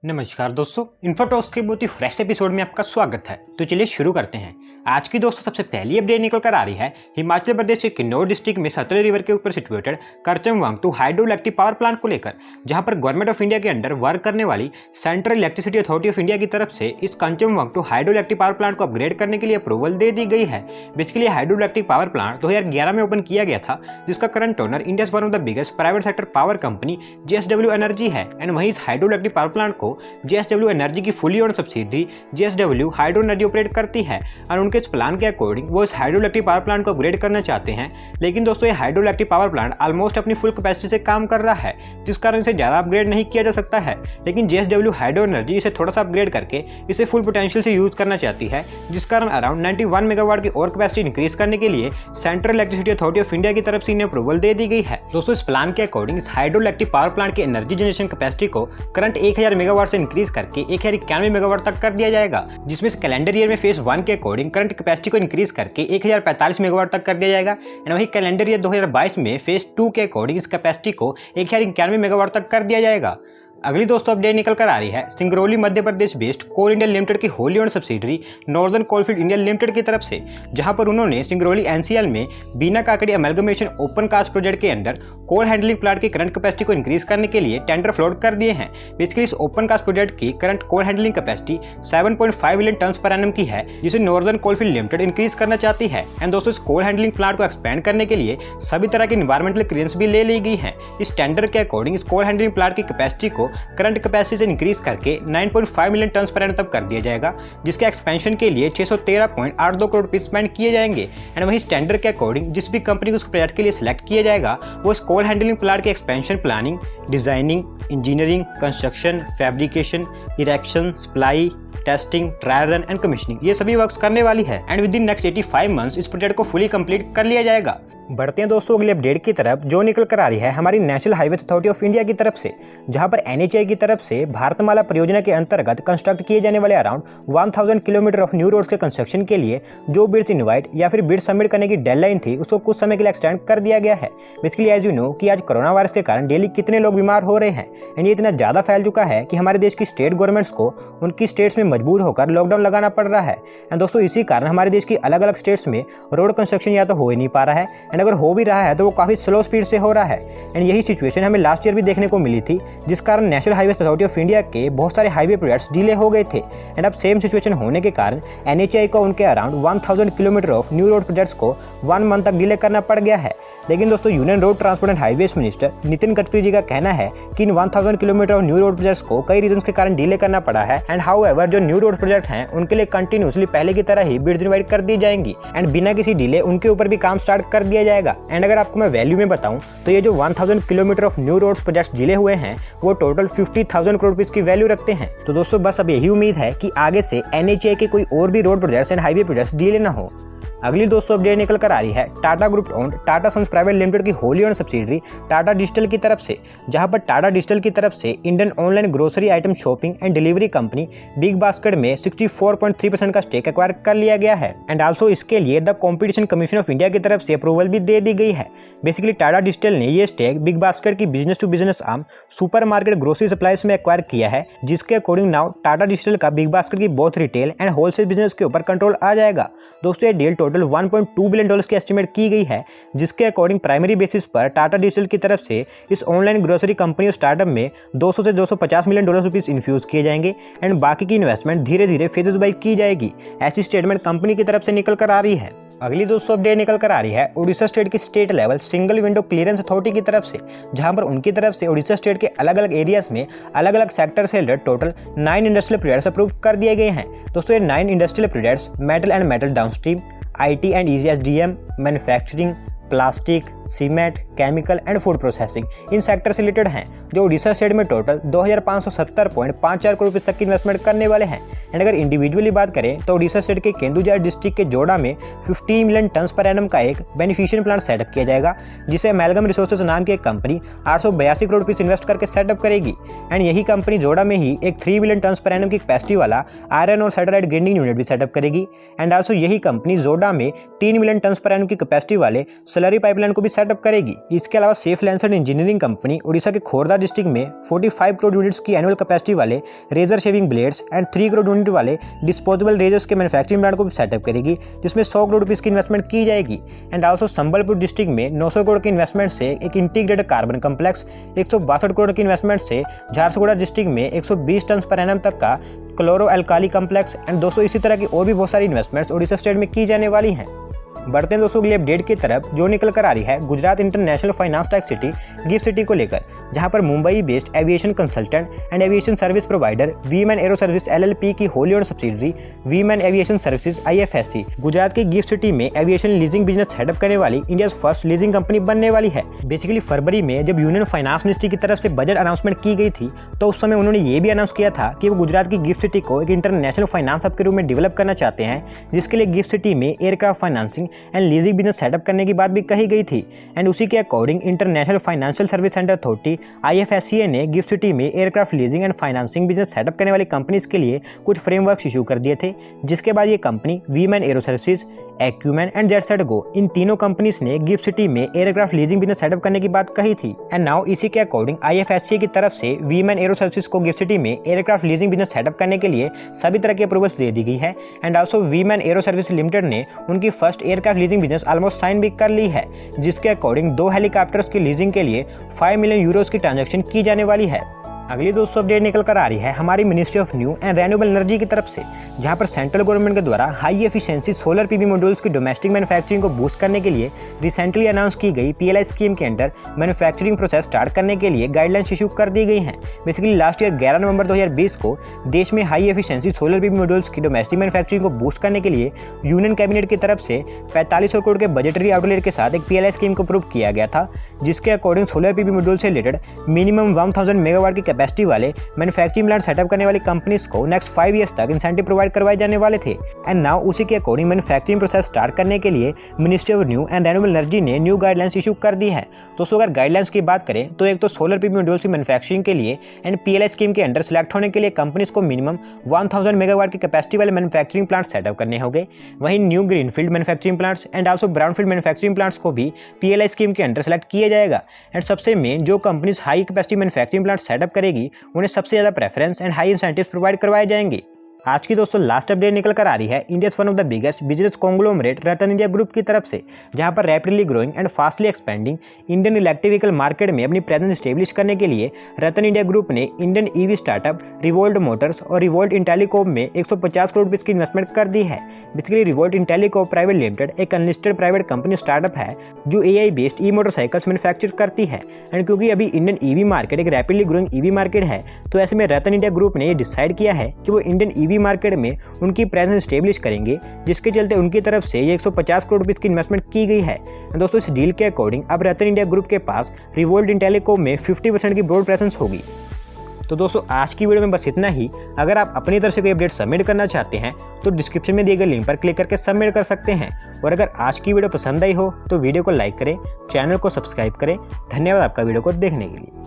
नमस्कार दोस्तों, इन्फोटॉक्स के बहुत ही फ्रेश एपिसोड में आपका स्वागत है। तो चलिए शुरू करते हैं। आज की दोस्तों सबसे पहली अपडेट निकल कर आ रही है हिमाचल प्रदेश के किन्नौर डिस्ट्रिक्ट में सतलुज रिवर के ऊपर situated Karcham Wangtoo hydro electric power plant को लेकर, जहां पर गवर्नमेंट ऑफ इंडिया के अंडर वर्क करने वाली central electricity authority of India की तरफ से इस Karcham Wangtoo hydro electric power plant को अपग्रेड करने के लिए अप्रूवल दे दी गई है। Basically hydro electric power plant 2011 में ओपन किया गया था, जिसका current owner India one of the biggest private sector power company JSW energy है। एंड वहीं इस हाइड्रो इलेक्ट्रिक पावर प्लांट को JSW एनर्जी की fully owned subsidiary JSW hydro energy operate करती है। और उनके इस प्लान के अकॉर्डिंग वो इस हाइड्रो इलेक्ट्रिक पावर प्लांट को अपग्रेड करना चाहते हैं। लेकिन दोस्तों ये hydro electric power plant almost अपनी फुल कैपेसिटी से काम कर रहा है, जिस कारण इसे ज्यादा अपग्रेड नहीं किया जा सकता है। लेकिन JSW हाइड्रो एनर्जी इसे थोड़ा सा अपग्रेड करके इसे फुल पोटेंशियल से यूज करना चाहती है, जिस कारण अराउंड 91 मेगावाट की और कैपेसिटी इंक्रीज करने के लिए central electricity authority of India की तरफ से इन्हें अप्रूवल दे दी गई है। दोस्तों इस प्लान के अकॉर्डिंग इस हाइड्रो इलेक्ट्रिक पावर प्लांट की एनर्जी जनरेशन कैपेसिटी को करंट 1000 मेगावाट से इंक्रीज करके 1091 मेगावाट तक कर दिया जाएगा, जिसमें इस कैलेंडर ईयर में फेज 1 के अकॉर्डिंग करंट कैपेसिटी को इंक्रीज करके 1045 मेगावाट तक कर दिया जाएगा। एंड वही कैलेंडर ईयर 2022 में फेज 2 के अकॉर्डिंग इस कैपेसिटी को 1091 मेगावाट तक कर दिया जाएगा। अगली दोस्तों अपडेट निकल कर आ रही है सिंगरौली मध्य प्रदेश बेस्ड कोल इंडिया लिमिटेड की wholly owned subsidiary northern coalfield India limited की तरफ से, जहां पर उन्होंने सिंगरौली NCL में बीना काकड़ी अमेलगमेशन ओपन कास्ट प्रोजेक्ट के अंदर कोल हैंडलिंग प्लांट की करंट कैपेसिटी को इंक्रीज करने के लिए टेंडर फ्लोट कर दिए हैं। बेसिकली इस ओपन कास्ट प्रोजेक्ट की current coal handling capacity 7.5 million tonne per annum की है, जिसे नॉर्दर्न कोलफील्ड लिमिटेड इंक्रीज करना चाहती है। एंड दोस्तों इस कोल हैंडलिंग प्लांट को एक्सपेंड करने के लिए सभी तरह की इन्वायरमेंटल क्लियरेंस भी ले ली गई है। इस टेंडर के अकॉर्डिंग इस कोल हैंडलिंग प्लांट की कैपेसिटी को करंट कैपेसिटी से इंक्रीज करके 9.5 मिलियन टन पर एनम तक कर दिया जाएगा, जिसके एक्सपेंशन के लिए 613.82 करोड़ रुपए स्पेंड किए जाएंगे। एंड वहीं स्टैंडर्ड के अकॉर्डिंग जिस भी कंपनी को उस प्रोजेक्ट के लिए सिलेक्ट किया जाएगा, वो इस कोल हैंडलिंग प्लांट के expansion planning, designing, engineering, construction, fabrication, erection, supply, testing, trial run and commissioning ये सभी वर्क्स करने वाली है। And with in next 85 months इस प्रोजेक्ट को फुली कंप्लीट कर लिया जाएगा। बढ़ते हैं दोस्तों अगले अपडेट की तरफ, जो निकल कर आ रही है हमारी national highway authority of India की तरफ से, जहां पर NHAI की तरफ से भारतमाला परियोजना के अंतर्गत कंस्ट्रक्ट किए जाने वाले around 1000 kilometre of new roads के कंस्ट्रक्शन के लिए जो बिड्स इनवाइट या फिर बिड सबमिट करने की डेडलाइन थी, उसको कुछ समय के लिए एक्सटेंड कर दिया गया है। बेसिकली एज यू नो कि आज कोरोना वायरस के कारण डेली कितने लोग बीमार हो रहे हैं, एंड ये इतना ज्यादा फैल चुका है कि हमारे देश की स्टेट गवर्नमेंट्स को उनकी स्टेट्स में मजबूर होकर लॉकडाउन लगाना पड़ रहा है। एंड दोस्तों इसी कारण हमारे देश की अलग अलग स्टेट्स में रोड कंस्ट्रक्शन या तो हो ही नहीं पा रहा है, एंड अगर हो भी रहा है तो वो काफी स्लो स्पीड से हो रहा है। एंड यही सिचुएशन हमें लास्ट ईयर भी देखने को मिली थी, जिस कारण national highway authority of India के बहुत सारे हाईवे प्रोजेक्ट्स डिले हो गए थे। एंड अब सेम सिचुएशन होने के कारण NHAI को उनके around 1000 kilometre of new road projects को 1 मंथ तक डिले करना पड़ गया है। लेकिन दोस्तों union road transport and highways minister Nitin Gadkari ji का कहना है कि इन 1000 kilometre of new road projects को कई रीजंस के कारण डिले करना पड़ा है। एंड हाउएवर जो न्यू रोड प्रोजेक्ट हैं उनके लिए कंटिन्यूसली पहले की तरह ही बिड्स इनवाइट कर दी जाएंगी, एंड बिना किसी डिले उनके ऊपर भी काम स्टार्ट कर दिया जाएगा। एंड अगर आपको मैं वैल्यू में बताऊं तो ये जो 1000 kilometre of new roads projects delay हुए हैं वो टोटल 50,000 करोड़ रुपीस की वैल्यू रखते हैं। तो दोस्तों बस अब यही उम्मीद है कि आगे से NHAI के कोई और भी road projects and highway projects delay ना हो। अगली दोस्तों अपडेट निकल कर आ रही है Tata group owned Tata Sons private limited की wholly owned subsidiary Tata digital की तरफ से, जहां पर टाटा डिजिटल की तरफ से Indian online grocery item shopping and delivery company big basket में 64.3% का स्टेक एक्वायर कर लिया गया है। एंड आल्सो इसके लिए the competition commission of India की तरफ से अप्रूवल भी दे दी गई है। बेसिकली टाटा डिजिटल ने ये स्टेक बिग बास्केट की business to business arm super market grocery supplies में एक्वायर किया है, जिसके अकॉर्डिंग नाउ टाटा डिजिटल का बिग बास्केट की both retail and wholesale business के ऊपर कंट्रोल आ जाएगा। दोस्तों ये डील टोटल 1.2 बिलियन डॉलर्स की एस्टिमेट की गई है, जिसके अकॉर्डिंग प्राइमरी बेसिस पर टाटा डिजिटल की तरफ से इस ऑनलाइन ग्रोसरी कंपनी और स्टार्टअप में 200 से 250 मिलियन डॉलर रुपीस इन्फ्यूज किए जाएंगे, एंड बाकी की इन्वेस्टमेंट धीरे धीरे फेजेस बाय की जाएगी। ऐसी स्टेटमेंट कंपनी की तरफ से निकल कर आ रही है। अगली दोस्तों अपडेट निकल कर आ रही है उड़ीसा स्टेट की state level single window clearance authority की तरफ से, जहां पर उनकी तरफ से उड़ीसा स्टेट के अलग अलग एरियाज में अलग अलग सेक्टर से related total 9 industrial projects approve कर दिए गए हैं। दोस्तों ये 9 industrial projects metal and metal downstream, IT and ESDM, manufacturing, plastic, cement, chemical and food processing in sector से रिलेटेड हैं, जो उड़ीसा स्टेट में टोटल 2570.54 करोड़ रुपए तक की इन्वेस्टमेंट करने वाले हैं। एंड अगर इंडिविजुअली बात करें तो उड़ीसा स्टेट के केंदुझर डिस्ट्रिक्ट के जोड़ा में 15 मिलियन टन पर एनम का एक बेनिफिशियन प्लांट सेटअप किया जाएगा, जिसे अमेलगम रिसोर्सेज नाम की एक कंपनी 882 करोड़ रुपए इन्वेस्ट करके सेटअप करेगी। एंड यही कंपनी जोड़ा में ही एक 3 मिलियन टन पर एनम की कैपेसिटी वाला आयरन और सैटेलाइट ग्राइंडिंग यूनिट भी सेटअप करेगी। एंड आल्सो यही कंपनी जोड़ा में 3 मिलियन टन पर एनम की कैपेसिटी वाले स्लरी पाइपलाइन को भी सेटअप करेगी। इसके अलावा safe lancer engineering company Orissa के खोरदा डिस्ट्रिक्ट में 45 करोड़ यूनिट्स की एनुअल कैपेसिटी वाले razor shaving blades and 3 crore unit वाले डिस्पोजेबल रेजर्स के मैन्युफैक्चरिंग प्लांट को भी सेटअप करेगी, जिसमें 100 करोड़ रुपीस की इन्वेस्टमेंट की जाएगी। एंड आल्सो संबलपुर डिस्ट्रिक्ट में 900 करोड़ की इन्वेस्टमेंट से एक इंटीग्रेटेड कार्बन कम्प्लेक्स, 162 करोड़ की इन्वेस्टमेंट से झारसुगुड़ा डिस्ट्रिक्ट में 120 टन पर एनम तक का क्लोरो एल्काली कम्प्लेक्स एंड दोस्तों इसी तरह की और भी बहुत सारी इन्वेस्टमेंट्स उड़ीसा स्टेट में की जाने वाली हैं। बढ़ते हैं दोस्तों अगली अपडेट की तरफ, जो निकल कर आ रही है Gujarat international finance tech city gift city को लेकर, जहां पर Mumbai based aviation consultant and aviation service provider women Aero service LLP की wholly owned subsidiary women aviation services IFSC Gujarat की गिफ्ट सिटी में एविएशन लीजिंग बिजनेस सेटअप करने वाली इंडिया फर्स्ट लीजिंग कंपनी बनने वाली है। बेसिकली फरवरी में जब यूनियन फाइनेंस मिनिस्ट्री की तरफ से बजट अनाउंसमेंट की गई थी, तो उस समय उन्होंने ये भी अनाउंस किया था कि वो गुजरात की गिफ्ट सिटी को एक इंटरनेशनल फाइनेंस हब के रूप में डेवलप करना चाहते हैं, जिसके लिए गिफ्ट सिटी में aircraft financing and leasing business setup करने की बात भी कही गई थी। एंड उसी के according international financial service centre authority IFSCA ने गिफ्ट सिटी में aircraft leasing and financing business setup करने वाली कंपनीज के लिए कुछ फ्रेमवर्क इशू कर दिए थे, जिसके बाद ये company Veman aero services, acumen and JetSetGo इन तीनों कंपनीज ने गिफ्ट सिटी में एयरक्राफ्ट लीजिंग बिजनेस सेटअप करने की बात कही थी। एंड नाउ इसी के अकॉर्डिंग IFSCA की तरफ से वीमैन एरो सर्विसेज को गिफ्ट सिटी में एयरक्राफ्ट लीजिंग बिजनेस सेटअप करने के लिए सभी तरह की अप्रूवल्स दे दी गई है। And also Vman Aero Service Limited ने उनकी first aircraft leasing business almost sign भी कर ली है, जिसके अकॉर्डिंग 2 हेलीकॉप्टर्स की लीजिंग के लिए 5 मिलियन यूरोस की ट्रांजैक्शन की जाने वाली है। अगली दोस्तों अपडेट निकल कर आ रही है हमारी ministry of new and renewable energy की तरफ से, जहां पर सेंट्रल गवर्नमेंट के द्वारा high efficiency solar PV modules की डोमेस्टिक मैन्युफैक्चरिंग को बूस्ट करने के लिए रिसेंटली अनाउंस की गई PLI स्कीम के अंडर मैन्युफैक्चरिंग प्रोसेस स्टार्ट करने के लिए गाइडलाइंस इशू कर दी गई हैं। बेसिकली लास्ट ईयर 11 नवंबर 2020 को देश में high efficiency solar PV modules की डोमेस्टिक मैन्युफैक्चरिंग को बूस्ट करने के लिए यूनियन कैबिनेट की तरफ से 4500 करोड़ के बजटरी आउटलेट के साथ एक PLI स्कीम को अप्रूव किया गया था, जिसके अकॉर्डिंग सोलर PV मॉड्यूल से रिलेटेड मिनिमम 1000 मेगावाट की कैपेसिटी वाले मैन्युफैक्चरिंग प्लांट सेटअप करने वाली कंपनीज को नेक्स्ट 5 इयर्स तक इंसेंटिव प्रोवाइड करवाए जाने वाले थे। एंड नाउ उसी के अकॉर्डिंग मैन्युफैक्चरिंग प्रोसेस स्टार्ट करने के लिए ministry of new and renewable energy ने न्यू गाइडलाइंस इशू कर दी है। दोस्तों अगर गाइडलाइंस की बात करें तो एक तो सोलर PV मॉड्यूल्स की मैन्युफैक्चरिंग के लिए एंड PLI स्कीम के अंडर सिलेक्ट होने के लिए कंपनीज को मिनिमम 1000 मेगावाट की कैपेसिटी वाले मैन्युफैक्चरिंग प्लांट सेटअप करने होंगे। वहीं new greenfield manufacturing plants and also brownfield manufacturing plants को भी PLI स्कीम के अंडर सेलेक्ट किया जाएगा। एंड सबसे मेन जो companies high capacity manufacturing plant setup करेगी उन्हें सबसे ज्यादा preference and high incentives provide करवाए जाएंगे। आज की दोस्तों लास्ट अपडेट निकल कर आ रही है India one of the biggest business conglomerate Ratan India group की तरफ से, जहां पर rapidly growing and fastly expanding Indian electric vehicle market में अपनी प्रेजेंस स्टेब्लिश करने के लिए रतन इंडिया ग्रुप ने Indian EV startup revolt Motors और रिवोल्ट इंटेलीकॉम में 150 करोड़ रुपए की इन्वेस्टमेंट कर दी है। बेसिकली रिवोल्ट इंटेलीकॉम प्राइवेट लिमिटेड एक अनलिस्टेड प्राइवेट कंपनी स्टार्टअप है जो AI बेस्ड ई मोटरसाइकिल्स मैन्युफैक्चर करती है। एंड क्योंकि अभी इंडियन EV मार्केट एक रैपिडली ग्रोइंग EV मार्केट है, तो ऐसे में रतन इंडिया ग्रुप ने डिसाइड किया है कि वो इंडियन EV मार्केट में उनकी प्रेजेंस स्टेब्लिश करेंगे, जिसके चलते उनकी तरफ से ये 150 करोड़ रुपए की इन्वेस्टमेंट की गई है। दोस्तों इस डील के अकॉर्डिंग अब रतन इंडिया ग्रुप के पास रिवोल्ट इंटेलीकॉम में 50% की ब्रॉड प्रेजेंस होगी। तो दोस्तों आज की वीडियो में बस इतना ही। अगर आप अपनी तरफ से कोई अपडेट सबमिट करना चाहते हैं तो डिस्क्रिप्शन में दिए गए लिंक पर क्लिक करके सबमिट कर सकते हैं। और अगर आज की वीडियो पसंद आई हो तो वीडियो को लाइक करें, चैनल को सब्सक्राइब करें। धन्यवाद आपका वीडियो को देखने के लिए।